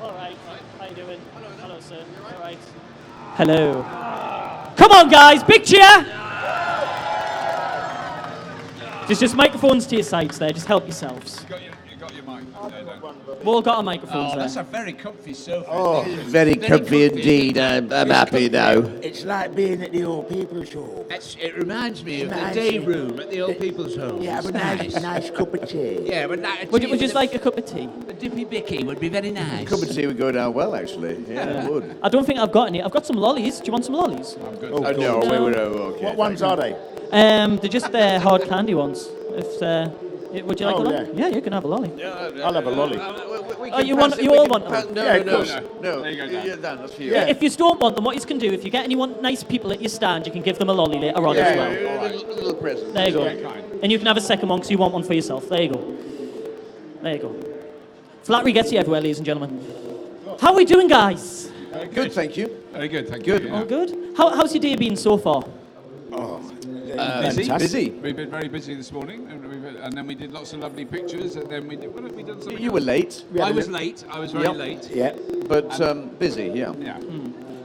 All right. How you doing? Hello, sir. All right. Hello. Come on, guys. Big cheer. Just microphones to your sides there. Just help yourselves. You got your mic. We've all got our microphones there. That's a very comfy sofa. Oh, very comfy indeed. I'm happy now. It's like being at the old people's home. It reminds me of the Nice. day room at the old people's home. Yeah, It's have a nice cup of tea. Yeah, but that, Would you just like a cup of tea? a dippy bicky would be very nice. Cup of tea would go down well, actually. Yeah, it would. I don't think I've got any. I've got some lollies. Do you want some lollies? I'm good. Oh, no, we were okay. What ones are they? They're just hard candy ones. Would you like a lolly? yeah. Yeah, you can have a lolly. I'll have a lolly. You all want them? No, Yeah, of no, course. no. There you go, Dan. Yeah, Dan, that's for you. Yeah. If you don't want them, what you can do, if you get anyone nice people at your stand, you can give them a lolly later on as well. A little present. There you go. Very kind. And you can have a second one because you want one for yourself. There you go. There you go. Flattery gets you everywhere, ladies and gentlemen. How are we doing, guys? Good, thank you. Very good, thank Good. you. All good? How's your day been so far? Busy. We've been very busy this morning, and then we did lots of lovely pictures, and then we did. What have we done? Something You were late, I was late. I was very Yep. late. Yeah. but busy, yeah. Yeah.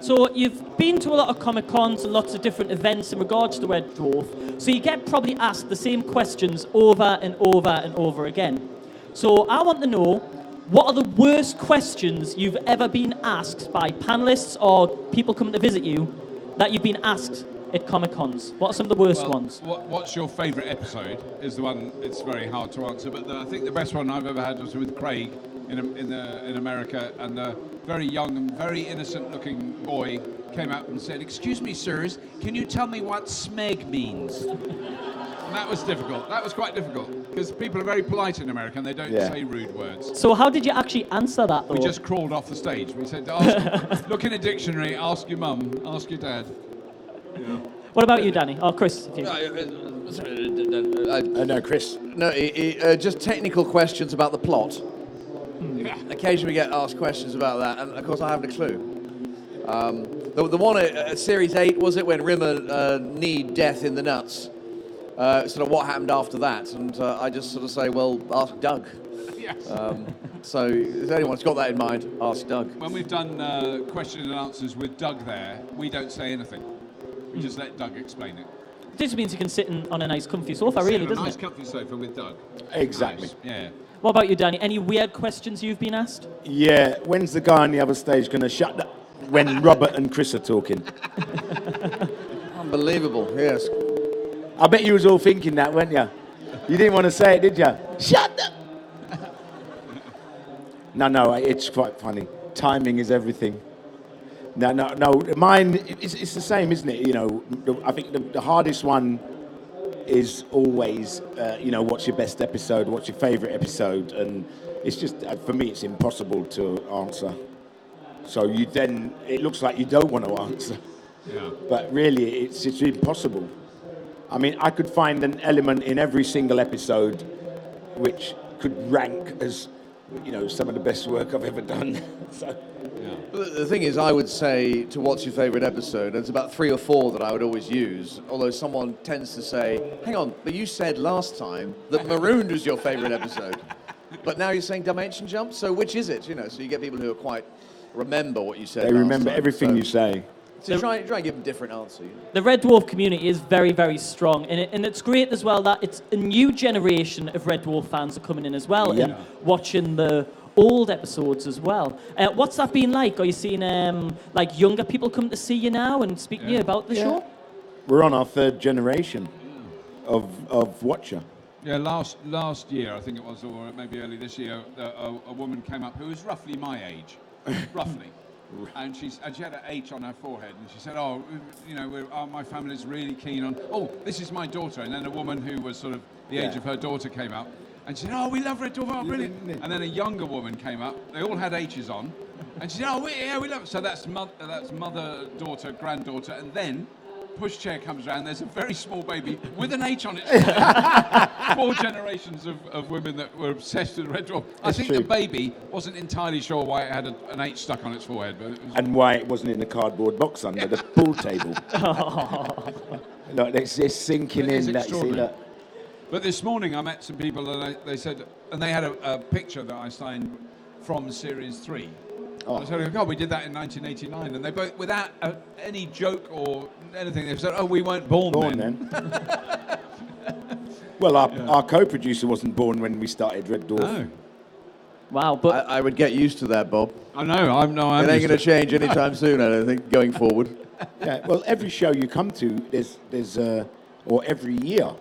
So you've been to a lot of Comic Cons and lots of different events in regards to Red Dwarf. So you get probably asked the same questions over and over and over again. So I want to know, what are the worst questions you've ever been asked by panelists or people coming to visit you that you've been asked at Comic Cons? What are some of the worst ones? What's your favourite episode? Is the one. It's very hard to answer, but I think the best one I've ever had was with Craig in America, and a very young and very innocent-looking boy came out and said, "Excuse me, sirs, can you tell me what smeg means?" And that was difficult. That was quite difficult because people are very polite in America and they don't Yeah. say rude words. So how did you actually answer that, though? We just crawled off the stage. We said, "Look in a dictionary. Ask your mum. Ask your dad." What about you, Danny? Oh, Chris. If you... No, Chris. No, just technical questions about the plot. Yeah. Occasionally we get asked questions about that, and of course I haven't a clue. The one at Series 8, was it, when Rimmer kneed Death in the nuts? Sort of what happened after that, and I just sort of say, well, ask Doug. Yes. So if anyone's got that in mind, ask Doug. When we've done question and answers with Doug there, we don't say anything. We just let Doug explain it. This means you can sit on a nice comfy sofa, really, Sit on doesn't a nice it? comfy sofa with Doug. Exactly. Nice. Yeah. What about you, Danny? Any weird questions you've been asked? Yeah. When's the guy on the other stage going to shut up when Robert and Chris are talking? Unbelievable, yes. I bet you was all thinking that, weren't you? You didn't want to say it, did you? Shut up! No, it's quite funny. Timing is everything. No. Mine, it's the same, isn't it? You know, I think the hardest one is always, what's your best episode? What's your favourite episode? And it's just, for me, it's impossible to answer. So it looks like you don't want to answer. Yeah. But really, it's impossible. I mean, I could find an element in every single episode which could rank as, some of the best work I've ever done. So, But the thing is, I would say to what's your favourite episode, there's about 3 or 4 that I would always use, although someone tends to say, hang on, but you said last time that Marooned was your favourite episode. But now you're saying Dimension Jump, so which is it? So you get people who are quite remember what you said they last remember time, everything so- you say. So try and give them a different answer. The Red Dwarf community is very, very strong, and it's great as well that it's a new generation of Red Dwarf fans are coming in as well and watching the old episodes as well. What's that been like? Are you seeing younger people come to see you now and speak to you about the show? We're on our 3rd generation of watcher. Yeah, last year, I think it was, or maybe early this year, a woman came up who was roughly my age, roughly. And she had an H on her forehead, and she said, my family's really keen on, this is my daughter. And then a woman who was sort of the age of her daughter came up, and she said, we love Red Dwarf, oh, brilliant. And then a younger woman came up, they all had H's on, and she said, we love it. So that's mother, daughter, granddaughter, and then pushchair comes around, there's a very small baby with an H on its forehead. 4 generations of women that were obsessed with Red Dwarf. I think the baby wasn't entirely sure why it had an H stuck on its forehead. But it was... And why it wasn't in the cardboard box under the pool table. Look, it's sinking in. Extraordinary. But this morning I met some people and they said, and they had a picture that I signed from Series 3. I said, oh, God, we did that in 1989. And they both, without any joke or anything, they said, oh, we weren't born then. Well, our co-producer wasn't born when we started Red Dwarf. No. Wow, but I would get used to that, Bob. I know, I'm It ain't going to change anytime soon, I don't think, going forward. Yeah, well, every show you come to, there's or every year,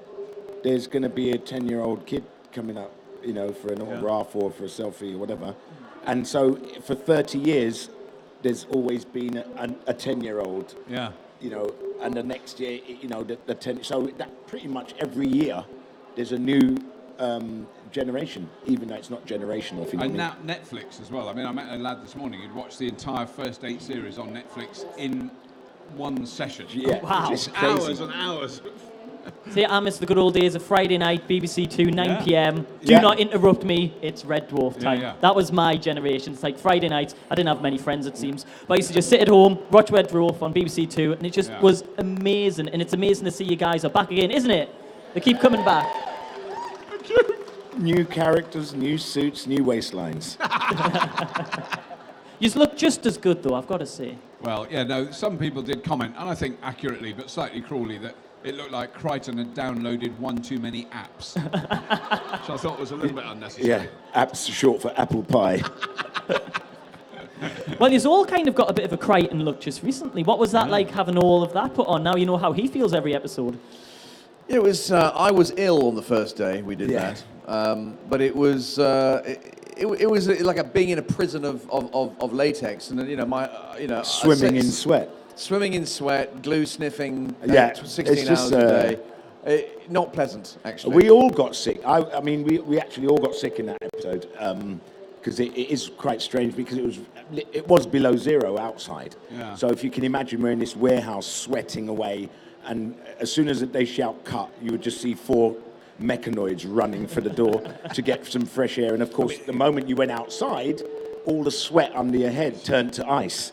there's going to be a 10-year-old kid coming up, you know, for an autograph or for a selfie or whatever. And so for 30 years, there's always been a 10-year-old. Yeah. You know, and the next year, you know, the 10. So that pretty much every year, there's a new generation, even though it's not generational. If you know And what I mean. now Netflix as well. I mean, I met a lad this morning who'd watched the entire first 8 series on Netflix in one session. Yeah, Wow. it's crazy. Hours and hours. see, I miss the good old days of Friday night, BBC 2, 9 Yeah. p.m. Do Yeah. not interrupt me, it's Red Dwarf time. yeah. That was my generation. It's like Friday nights. I didn't have many friends, it seems. But I used to just sit at home, watch Red Dwarf on BBC 2, and it just Yeah. was amazing. And it's amazing to see you guys are back again, isn't it? They keep coming back. New characters, new suits, new waistlines. You look just as good, though, I've got to say. Well, yeah, no, some people did comment, and I think accurately, but slightly cruelly, that it looked like Crichton had downloaded one too many apps. Which I thought was a little bit unnecessary. Yeah, apps short for apple pie. Well, you've all kind of got a bit of a Crichton look just recently. What was that like, having all of that put on? Now you know how he feels every episode. It was. I was ill on the first day we did Yeah. that, but it was. It was like being in a prison of latex, and then, you know, Swimming in sweat. swimming in sweat, glue sniffing. Yeah, 16 it's just, hours a day. Not pleasant, actually. We all got sick. I mean, we actually all got sick in that episode because it is quite strange because it was below zero outside. Yeah. So if you can imagine, we're in this warehouse sweating away, and as soon as they shout cut, you would just see 4 mechanoids running for the door to get some fresh air. And of course, the moment you went outside, all the sweat under your head turned to ice.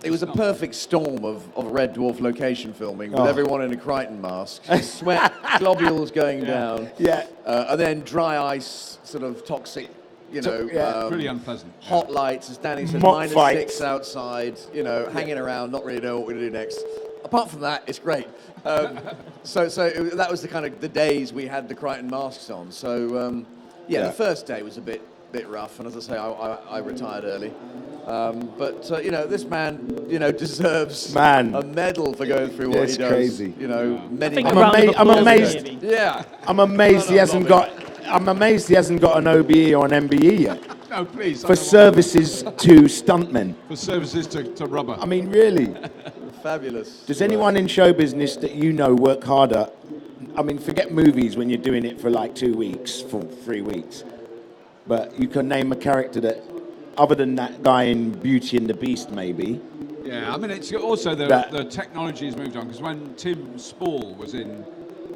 It was a perfect storm of Red Dwarf location filming with everyone in a Crichton mask, sweat globules going down, Yeah. and then dry ice, sort of toxic, you know, yeah. Pretty unpleasant. hot lights, as Danny said, Mock fights. -6 outside, you know, hanging around, not really know what we're going to do next. Apart from that, it's great. So that was the kind of the days we had the Crichton masks on. So yeah, the first day was a bit rough, and as I say, I retired early. But you know, this man, you know, deserves a medal for going through what That's he does. crazy. You know, many. think I'm a round of I'm applause, amazed. maybe. Yeah. I'm amazed he hasn't got. I'm amazed he hasn't got an OBE or an MBE yet No, please. I for don't want- services to stuntmen. For services to rubber. I mean, really. Fabulous. Does anyone in show business that you know work harder? I mean, forget movies when you're doing it for like 2 weeks, for 3 weeks. But you can name a character that, other than that guy in Beauty and the Beast, maybe. Yeah, I mean, it's also the technology has moved on, because when Tim Spall was in,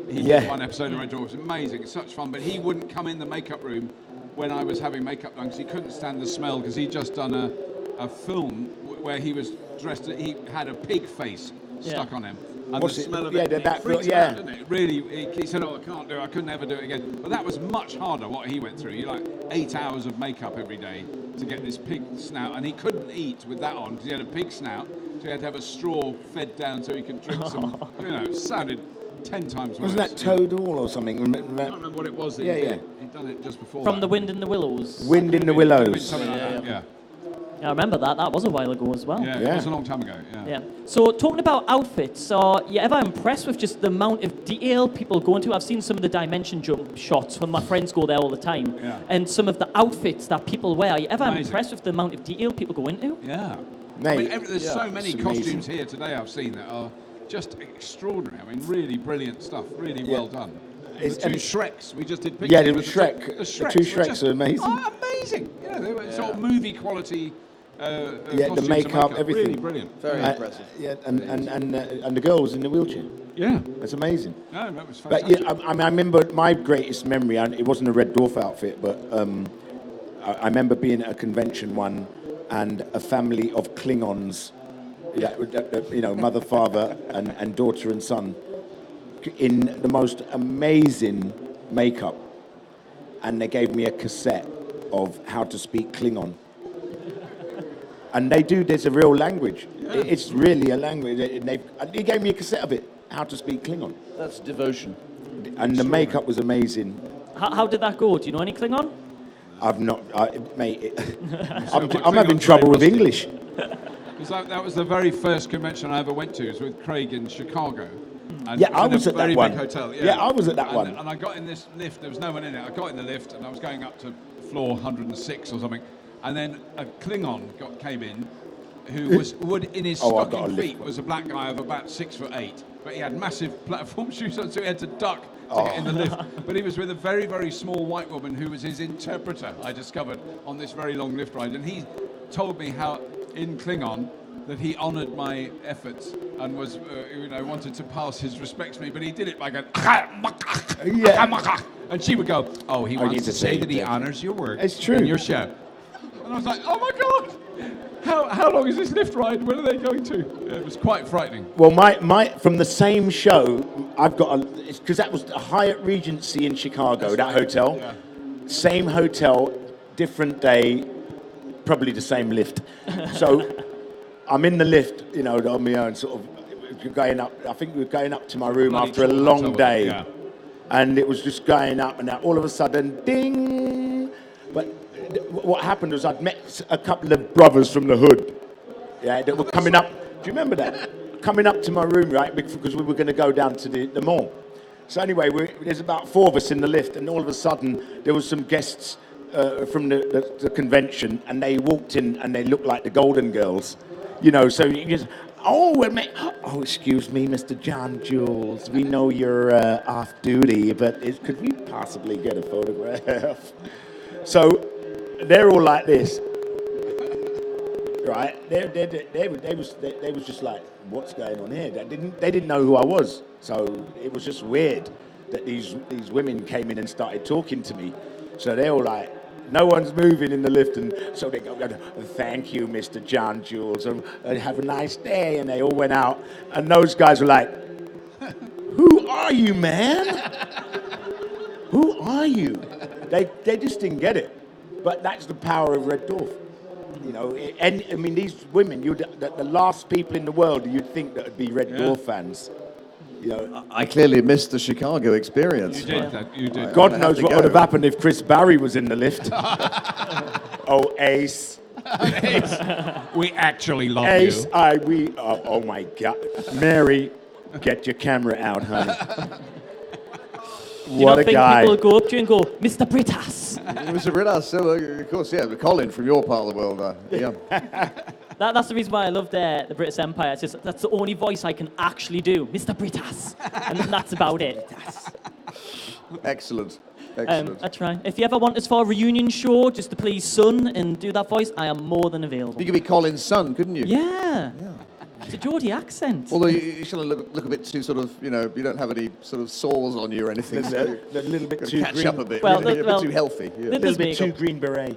he did one episode of Red Dwarf, it was amazing, it's such fun, but he wouldn't come in the makeup room when I was having makeup done, because he couldn't stand the smell, because he'd just done a film where he was dressed, he had a pig face stuck on him. And What's the it- smell of yeah, it, that- it freaks yeah. him out, doesn't it? Really, he said, oh, I can't do it, I could never do it again. But that was much harder, what he went through. He like 8 hours of makeup every day to get this pig snout, and he couldn't eat with that on, because he had a pig snout, so he had to have a straw fed down so he could drink some, you know, it sounded 10 times worse. Wasn't that Toad Hall or something? I can't remember what it was that Yeah, he yeah. did. He'd done it just before From that. The Wind in the Willows. Wind in the Could have been Willows. something like that, yeah. Yeah, I remember that. That was a while ago as well. Yeah, Yeah. it was a long time ago, yeah. Yeah. So talking about outfits, are you ever impressed with just the amount of detail people go into? I've seen some of the dimension jump shots when my friends go there all the time, Yeah. and some of the outfits that people wear. Are you ever Amazing. impressed with the amount of detail people go into? Yeah. Mate, I mean, there's so many it's costumes amazing. here today I've seen that are just extraordinary. I mean, really brilliant stuff, really well done. It's- The two and- Shreks, we just did pictures. Yeah, the but Shrek. The The Shreks two were Shreks just- are amazing. Oh, amazing. Yeah, they were sort of movie quality Yeah, the costumes and makeup, everything. Really brilliant. Very Uh, impressive. Yeah, and the girls in the wheelchair. Yeah. That's amazing. No, that was But fantastic. yeah, I mean, I remember my greatest memory, and it wasn't a Red Dwarf outfit, but I remember being at a convention one, and a family of Klingons, you know, mother, father, and daughter and son, in the most amazing makeup, and they gave me a cassette of how to speak Klingon. And there's a real language. It's really a language. And he gave me a cassette of it, how to speak Klingon. That's devotion. And the makeup was amazing. How did that go? Do you know any Klingon? I've not, mate. I'm having trouble with English. Because that was the very first convention I ever went to. It was with Craig in Chicago. And Yeah, it was I in was a at that very one. big hotel. Yeah, I was at that And- one. And I got in this lift. There was no one in it. I got in the lift and I was going up to floor 106 or something. And then a Klingon came in, who was in his Oh, I got a stocking lift feet one. was a black guy of about 6'8", but he had massive platform shoes on, so he had to duck to get in the lift. But he was with a very, very small white woman who was his interpreter, I discovered, on this very long lift ride. And he told me how, in Klingon, that he honoured my efforts and was, wanted to pass his respects to me, but he did it by going, and she would go, oh, he wants need to to say say that he it. honours your work It's true. in your show. And I was like, oh my God, how long is this lift ride? When are they going to? It was quite frightening. Well, my from the same show, I've got because that was the Hyatt Regency in Chicago, that right, hotel. yeah. Same hotel, different day, probably the same lift. So I'm in the lift, on my own, sort of going up. I think we were going up to my room Bloody after a tall long hotel, day. yeah. And it was just going up and out. All of a sudden, ding! But what happened was I'd met a couple of brothers from the hood, that were coming up. Do you remember that? Coming up to my room, right? Because we were going to go down to the mall. So anyway, there's about 4 of us in the lift, and all of a sudden there was some guests from the convention, and they walked in and they looked like the Golden Girls, So you just, excuse me, Mr. John Jules. We know you're off duty, but could we possibly get a photograph? So they're all like this, right? They was just like, what's going on here? They didn't know who I was, so it was just weird that these women came in and started talking to me. So they're all like, no one's moving in the lift, and so they go, thank you, Mr. John Jules, and have a nice day. And they all went out, and those guys were like, who are you, man? Who are you? They just didn't get it. But that's the power of Red Dwarf. And I mean, these women, the last people in the world you'd think that would be Red Dwarf fans. I clearly missed the Chicago experience. You did that. You did. God have knows to what go. would have happened if Chris Barry was in the lift. Oh, Ace. We actually love Ace, you. oh my God. Mary, get your camera out, honey. Do you What not a think guy. people will go up to you and go, Mr. Britas? It was a Ritas, so of course, yeah, but Colin from your part of the world. Yeah. That's the reason why I love the British Empire. It's just that's the only voice I can actually do, Mr. Britas, and that's about it. Excellent. Excellent. I try. If you ever want us for a reunion show, just to please Son and do that voice, I am more than available. You could be Colin's son, couldn't you? Yeah. It's a Geordie accent. Although you shouldn't look a bit too sort of, you don't have any sort of sores on you or anything. So A little bit gotta too catch green. up a bit. Well, Really, a well, bit too healthy. Yeah. little little bit too makeup. green beret.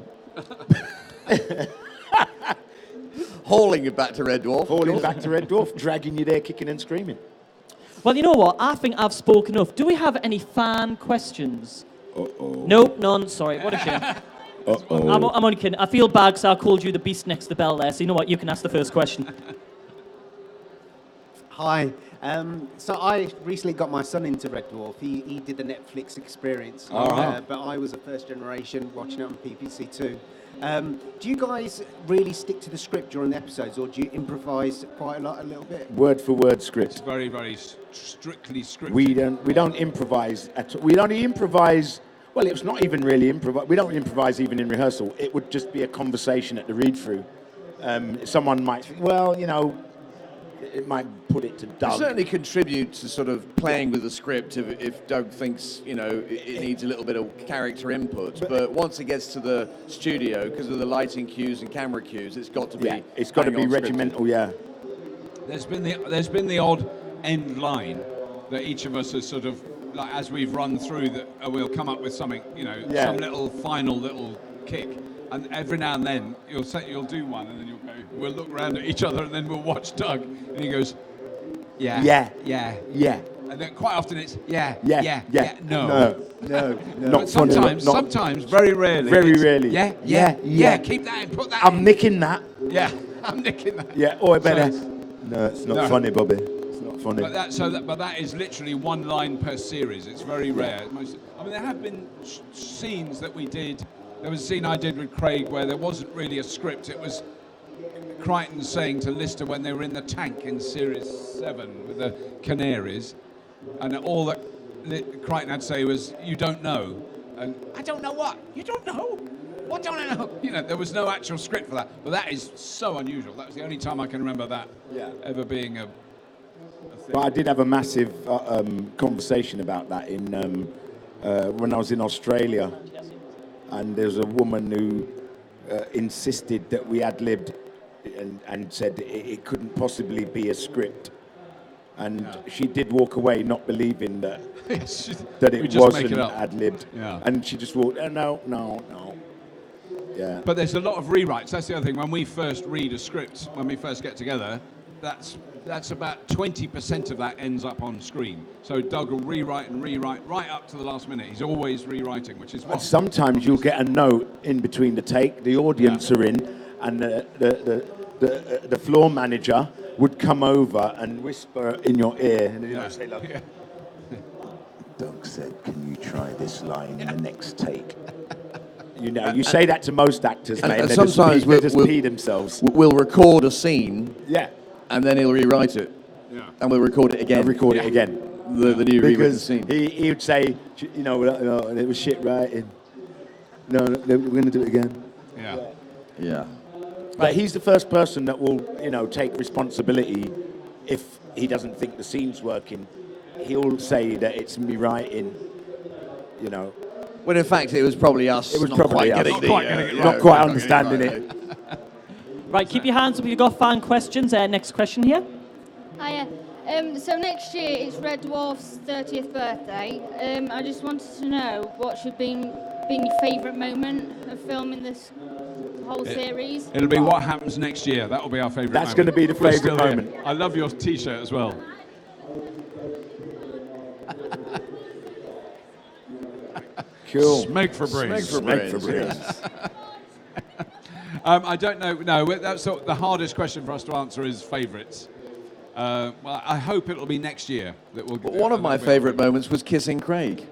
Hauling you back to Red Dwarf. Falling back to Red Dwarf, dragging you there, kicking and screaming. Well, you know what? I think I've spoken enough. Do we have any fan questions? Uh-oh. Nope, none. Sorry. What a shame. Uh-oh. I'm only kidding. I feel bad because I called you the beast next to the bell there. So you know what? You can ask the first question. Hi. So I recently got my son into Red Dwarf. He did the Netflix experience, but I was a first generation watching it on PPC 2. Do you guys really stick to the script during the episodes, or do you improvise quite a little bit? Word for word script. Very, very strictly scripted. We don't improvise at all. We only improvise. Well, it's not even really improvise. We don't improvise even in rehearsal. It would just be a conversation at the read through. Someone might think, well, it might put it to You Doug. certainly contribute to sort of playing with the script if Doug thinks, it needs a little bit of character input. But once it gets to the studio, because of the lighting cues and camera cues, it's got to be. Yeah, it's got to bang be on scripted. regimental. Yeah. There's been the odd end line that each of us has sort of, like, as we've run through, that we'll come up with something, Yeah. some little final little kick. And every now and then you'll do one, and then we'll look around at each other, and then we'll watch Doug, and he goes, yeah, Yeah. yeah. Yeah. And then quite often it's no. No. Not But funny. sometimes, very rarely. Very it's, rarely. Yeah. Keep that in. Put that I'm in. nicking that. Yeah, I'm nicking that. Yeah, or better. So No, it's not No. funny, Bobby. It's not funny. But that is literally one line per series. It's very rare. There have been scenes that we did. There was a scene I did with Craig where there wasn't really a script. It was Crichton saying to Lister when they were in the tank in Series 7 with the Canaries, and all that Crichton had to say was, "You don't know." And I don't know what? You don't know? What don't I know? There was no actual script for that. But that is so unusual. That was the only time I can remember that ever being a thing. But I did have a massive conversation about that when I was in Australia, and there was a woman who insisted that we ad-libbed and said it couldn't possibly be a script. And she did walk away not believing that that We it just make wasn't it up. ad-libbed. Yeah. And she just walked, no. Yeah. But there's a lot of rewrites. That's the other thing. When we first read a script, when we first get together, that's about 20% of that ends up on screen. So Doug will rewrite right up to the last minute. He's always rewriting, which is And what. sometimes you'll get a note in between the take, the audience are in, and the floor manager would come over and whisper in your ear, and say, look, Doug said, can you try this line in the next take? You say that to most actors, mate, and they sometimes they just pee themselves. We'll record a scene, Yeah, and then he'll rewrite it, and we'll record it again. I'll record it again. The new rewritten Because scene. he would say, and it was shit writing. No, we're going to do it again. Yeah. Yeah. But he's the first person that will, take responsibility if he doesn't think the scene's working. He'll say that it's me writing, When in fact it was probably us. It was not probably quite us. getting Not the, quite getting it right. not quite not understanding getting it. right. Right, keep your hands up if you've got fan questions. Next question here. Hiya. So next year it's Red Dwarf's 30th birthday. I just wanted to know what should be your favourite moment of filming this whole series. It'll be what happens next year. That will be our favourite That's moment. gonna be the We're favourite still here. moment. I love your T-shirt as well. Cool. Smoke for brains. Smeg for brains. I don't know. No, that's the hardest question for us to answer is favourites. Well, I hope it'll be next year that we'll. But one of my favourite moments was kissing Craig.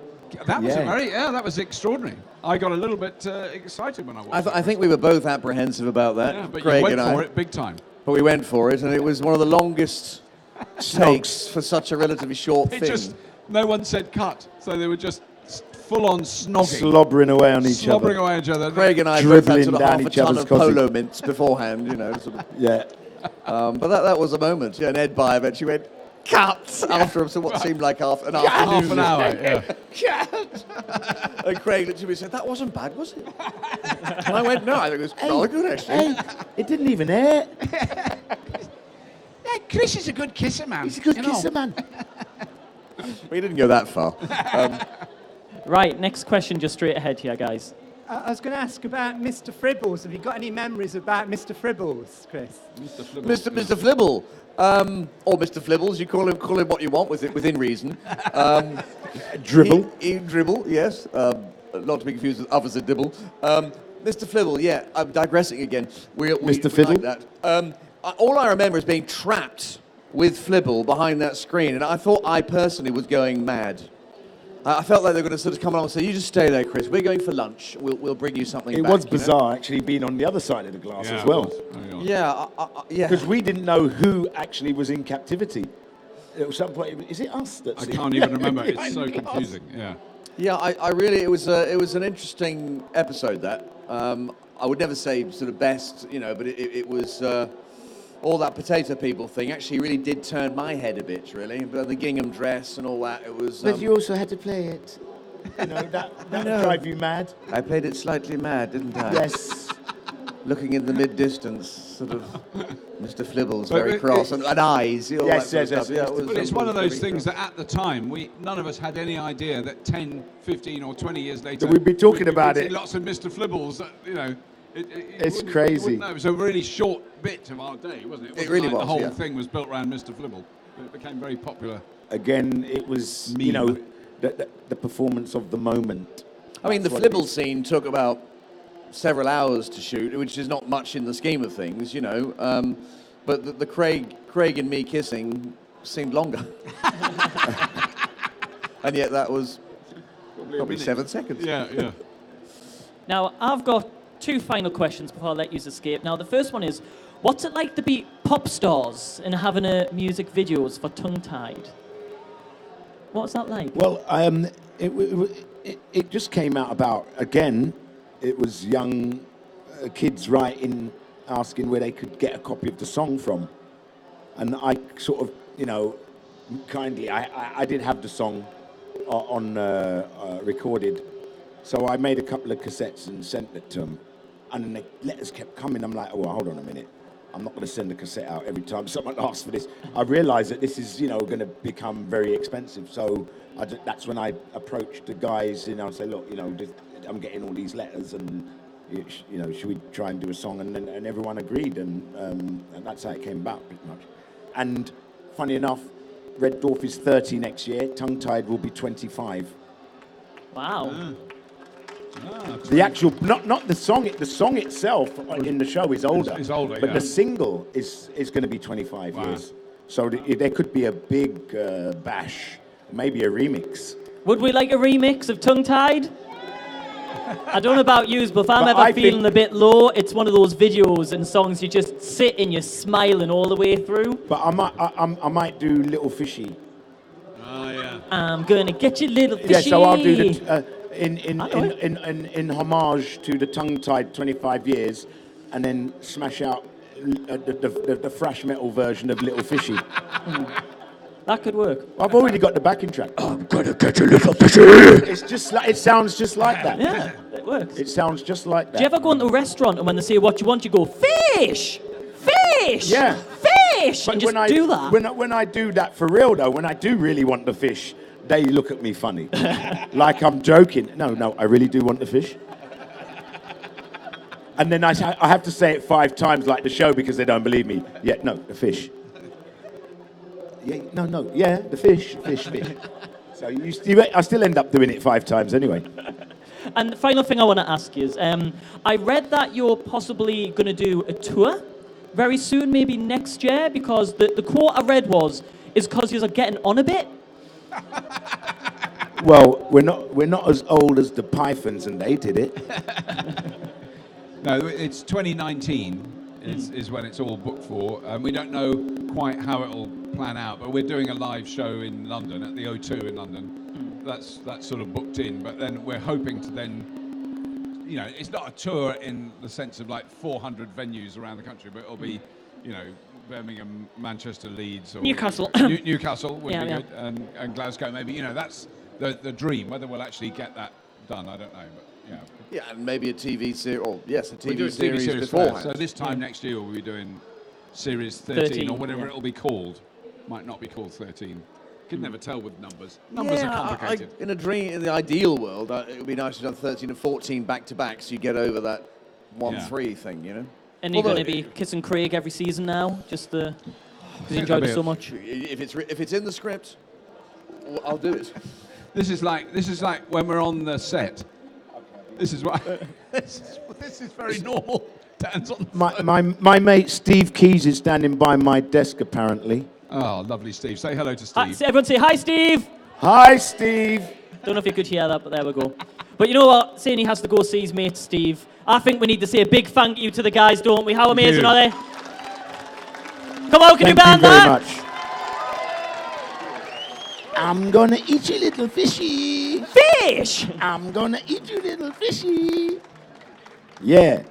That was Yeah. that was extraordinary. I got a little bit excited when I watched. I think we were both apprehensive about that, Yeah, but Craig you went and I. for it big time. But we went for it, and it was one of the longest takes for such a relatively short It thing. just no one said cut, so they were just full on snogging, Slobbering away on each slobbering other. away at each other. Craig and I both had dribbling sort of down half a each ton other's of cosy. polo mints beforehand, sort of. Yeah. But that was a moment. Yeah, and Ed By eventually went, cut! After what seemed like half an afternoon. half an hour. Yeah. And Craig looked at me and said, that wasn't bad, was it? And I went, no, I think it was rather good, actually. Hey, it didn't even air. Yeah, Chris is a good kisser, man. He's a good kisser, man. We didn't go that far. Right, next question just straight ahead here, guys. I was going to ask about Mr. Fribbles. Have you got any memories about Mr. Fribbles, Chris? Mr. Flibble, or Mr. Flibbles, you call him what you want within reason. Dribble. He dribble, yes. Not to be confused with others that dibble. Mr. Flibble, yeah, I'm digressing again. We Mr. Fiddle? like that. All I remember is being trapped with Flibble behind that screen, and I thought I personally was going mad. I felt like they were going to sort of come along and say, you just stay there, Chris. We're going for lunch. We'll bring you something It back. was bizarre, actually, being on the other side of the glass as well. Yeah, yeah. Because we didn't know who actually was in captivity. At some point, is it us that's I can't even remember. It's so confusing. Yeah. Yeah, I really, it was an interesting episode, that. I would never say sort of best, but it was, all that potato people thing actually really did turn my head a bit, really. But the gingham dress and all that, it was... But you also had to play it. That would drive you mad. I played it slightly mad, didn't I? Yes. Looking in the mid-distance, sort of Mr. Flibbles, But very it- cross, and eyes, all Yes, that sort of yes, stuff. yes, Yeah, it was, But it's one of very those things that at the time, none of us had any idea that 10, 15 or 20 years later... That we'd be talking we'd about seeing it. Lots of Mr. Flibbles, It's you crazy. wouldn't know. It was a really short bit of our day, wasn't it? It really like was, The whole yeah. thing was built around Mr. Flibble. It became very popular again, it was, you know, the performance of the moment. I mean, the That's what it Flibble is. scene took about several hours to shoot, which is not much in the scheme of things, you know. But the Craig and me kissing seemed longer. And yet that was probably 7 seconds. Yeah. Now, I've got 2 final questions before I let you escape. Now, the first one is, what's it like to be pop stars and having music videos for Tongue Tied? What's that like? Well, it just came out about, again, it was young kids writing, asking where they could get a copy of the song from. And I sort of, you know, kindly, I did have the song on recorded. So I made a couple of cassettes and sent it to them. And then the letters kept coming. I'm like, oh, well, hold on a minute. I'm not going to send a cassette out every time someone asks for this. I realised that this is, you know, going to become very expensive. So that's when I approached the guys, you know, and say, look, you know, I'm getting all these letters, and you know, should we try and do a song? And everyone agreed, and that's how it came about, pretty much. And funny enough, Red Dwarf is 30 next year. Tongue Tied will be 25. Wow. The actual, not the song. The song itself in the show is older. It's older, but yeah. the single is going to be 25 years. So there could be a big bash, maybe a remix. Would we like a remix of Tongue Tied? I don't know about you, but if I'm But ever I feeling think- a bit low, it's one of those videos and songs you just sit and you're smiling all the way through. But I might do Little Fishy. Oh, yeah. I'm gonna get you, little fishy. Yeah, so I'll do the in I know it. in homage to the Tongue Tied 25 years, and then smash out the thrash metal version of Little Fishy. That could work. I've already got the backing track. I'm gonna get you, little fishy. It's just like, it sounds just like that. Yeah, it works. It sounds just like that. Do you ever go into a restaurant and when they say what you want, you go, fish! Fish! Yeah. Fish! But And just do that. When I do that for real though, when I do really want the fish, they look at me funny, like I'm joking. No, I really do want the fish. And then I have to say it 5 times like the show because they don't believe me. Yeah, no, the fish. Yeah, no, yeah, the fish. So I still end up doing it 5 times anyway. And the final thing I want to ask you is, I read that you're possibly going to do a tour very soon, maybe next year, because the quote I read is because you're getting on a bit. Well, we're not as old as the Pythons, and they did it. No, it's 2019 is when it's all booked for. We don't know quite how it'll plan out, but we're doing a live show in London at the O2 in London. That's sort of booked in, but then we're hoping to then, you know, it's not a tour in the sense of like 400 venues around the country, but it'll be, you know, Birmingham, Manchester, Leeds, or Newcastle. Newcastle would Yeah, be yeah. good, and Glasgow maybe. You know, that's the dream. Whether we'll actually get that done, I don't know, but yeah. Yeah, and maybe a TV series, or yes, a We do TV a series first. beforehand. So this time next year we'll be doing Series 13 13, or whatever yeah. it'll be called. Might not be called 13. Could never tell with numbers. Numbers yeah, are complicated. in a dream, in the ideal world, it would be nice to have done 13 and 14 back to back, so you get over that 1-3 thing, you know. And you're Although- going to be kissing Craig every season now, just because you think enjoyed I'll it so be- much. If it's in the script, I'll do it. This is like when we're on the set. This is why. This is very normal. Dan's on. My mate Steve Keys is standing by my desk apparently. Oh, lovely, Steve. Say hello to Hi, Steve. everyone say hi, Steve! Hi, Steve. Don't know if you could hear that, but there we go. But you know what? Saying he has to go see his mate Steve, I think we need to say a big thank you to the guys, don't we? How amazing do. are they? Come on, can you Thank you band very that? much. I'm gonna eat you, little fishy. Fish! I'm gonna eat you, little fishy. Yeah.